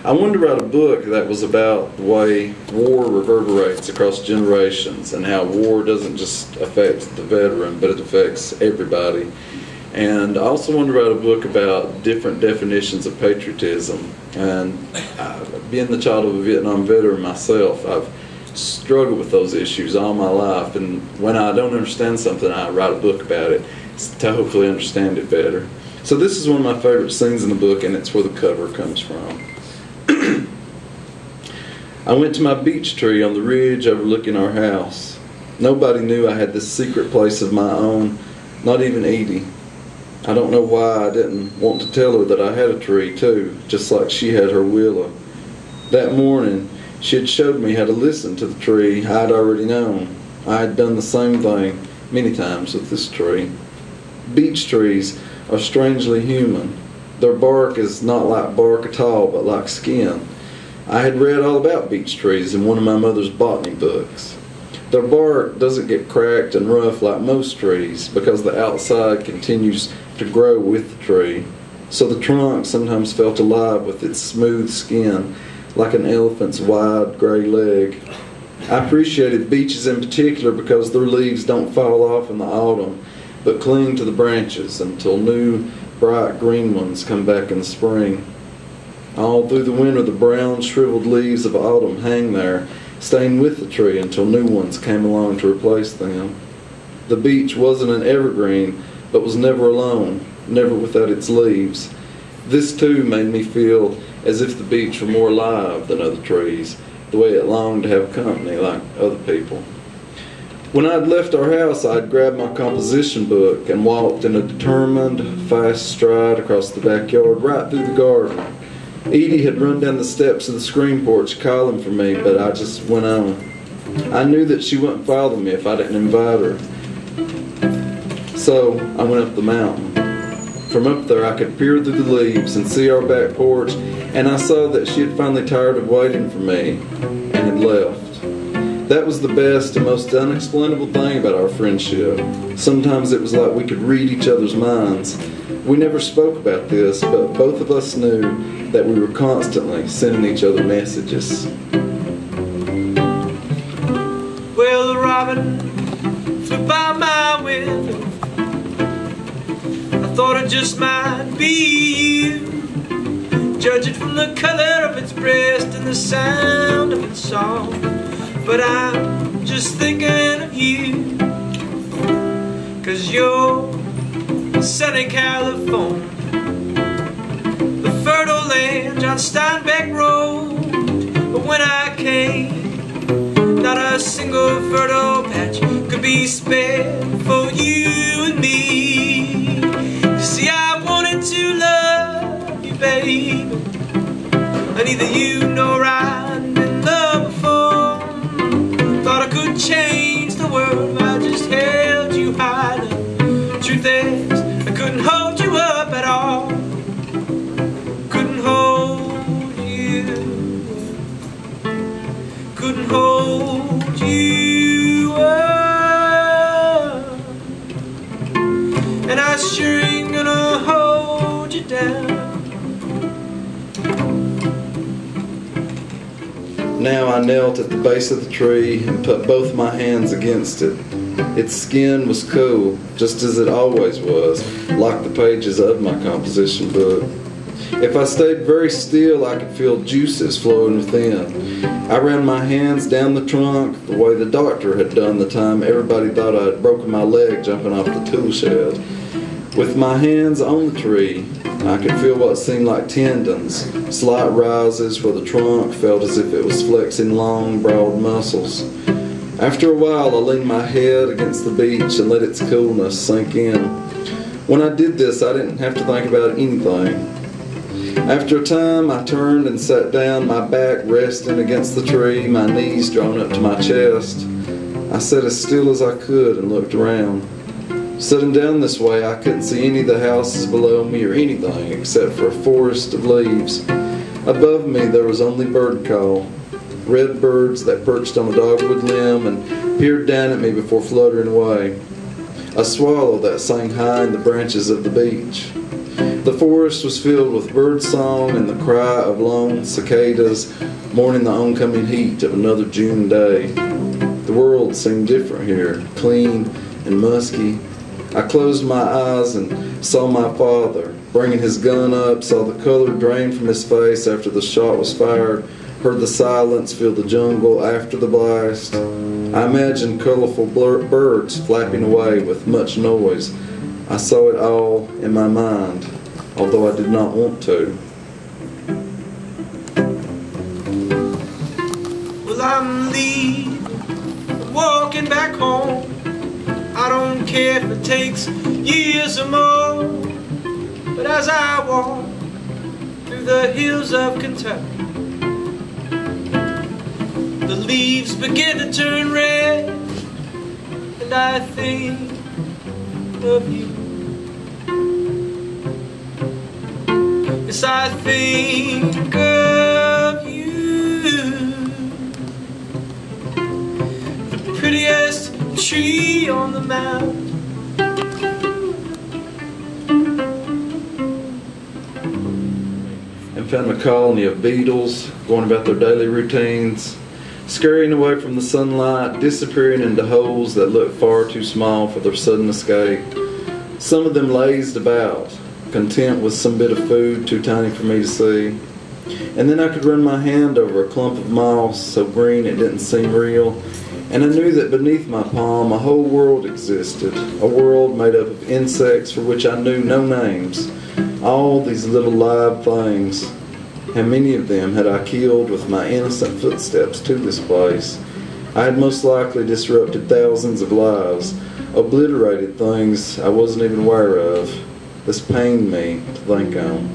I wanted to write a book that was about the way war reverberates across generations and how war doesn't just affect the veteran, but it affects everybody. And I also wanted to write a book about different definitions of patriotism. And being the child of a Vietnam veteran myself, I've struggled with those issues all my life. And when I don't understand something, I write a book about it to hopefully understand it better. So this is one of my favorite scenes in the book, and it's where the cover comes from. I went to my beech tree on the ridge overlooking our house. Nobody knew I had this secret place of my own, not even Edie. I don't know why I didn't want to tell her that I had a tree too, just like she had her willow. That morning, she had showed me how to listen to the tree I had already known. I had done the same thing many times with this tree. Beech trees are strangely human. Their bark is not like bark at all, but like skin. I had read all about beech trees in one of my mother's botany books. Their bark doesn't get cracked and rough like most trees because the outside continues to grow with the tree. So the trunk sometimes felt alive with its smooth skin like an elephant's wide gray leg. I appreciated beeches in particular because their leaves don't fall off in the autumn but cling to the branches until new bright green ones come back in the spring. All through the winter, the brown, shriveled leaves of autumn hang there, staying with the tree until new ones came along to replace them. The beech wasn't an evergreen, but was never alone, never without its leaves. This too made me feel as if the beech were more alive than other trees, the way it longed to have company like other people. When I'd left our house, I'd grabbed my composition book and walked in a determined, fast stride across the backyard, right through the garden. Edie had run down the steps of the screen porch calling for me, but I just went on. I knew that she wouldn't follow me if I didn't invite her. So I went up the mountain. From up there I could peer through the leaves and see our back porch, and I saw that she had finally tired of waiting for me and had left. That was the best and most unexplainable thing about our friendship. Sometimes it was like we could read each other's minds. We never spoke about this, but both of us knew that we were constantly sending each other messages. Well, the robin flew by my window. I thought it just might be you. Judge it from the color of its breast and the sound of its song. But I'm just thinking of you, 'cause you're sunny California, the fertile land on Steinbeck Road. But when I came, not a single fertile patch could be spared for you and me. You see, I wanted to love you, baby, and neither you nor I'd been loved before. Thought I could change the world if I just held you high. The truth is, I couldn't hold you up at all. Couldn't hold you. Couldn't hold you up. And I sure ain't gonna hold you down. Now I knelt at the base of the tree and put both my hands against it. Its skin was cool, just as it always was, like the pages of my composition book. If I stayed very still, I could feel juices flowing within. I ran my hands down the trunk the way the doctor had done the time everybody thought I had broken my leg jumping off the tool shed. With my hands on the tree, I could feel what seemed like tendons, slight rises where the trunk felt as if it was flexing long, broad muscles. After a while, I leaned my head against the beech and let its coolness sink in. When I did this, I didn't have to think about anything. After a time, I turned and sat down, my back resting against the tree, my knees drawn up to my chest. I sat as still as I could and looked around. Sitting down this way, I couldn't see any of the houses below me or anything except for a forest of leaves. Above me, there was only bird call. Red birds that perched on a dogwood limb and peered down at me before fluttering away. A swallow that sang high in the branches of the beech. The forest was filled with bird song and the cry of lone cicadas, mourning the oncoming heat of another June day. The world seemed different here, clean and musky. I closed my eyes and saw my father, bringing his gun up, saw the color drain from his face after the shot was fired, heard the silence fill the jungle after the blast. I imagined colorful birds flapping away with much noise. I saw it all in my mind, although I did not want to. Well, I'm leaving, I'm walking back home. I don't care if it takes years or more. But as I walk through the hills of Kentucky, the leaves begin to turn red, and I think of you. Yes, I think of you. The prettiest tree on the mountain, and found a colony of beetles going about their daily routines, scurrying away from the sunlight, disappearing into holes that looked far too small for their sudden escape. Some of them lazed about, content with some bit of food too tiny for me to see. And then I could run my hand over a clump of moss so green it didn't seem real, and I knew that beneath my palm a whole world existed, a world made up of insects for which I knew no names. All these little live things. How many of them had I killed with my innocent footsteps to this place? I had most likely disrupted thousands of lives, obliterated things I wasn't even aware of. This pained me to think on.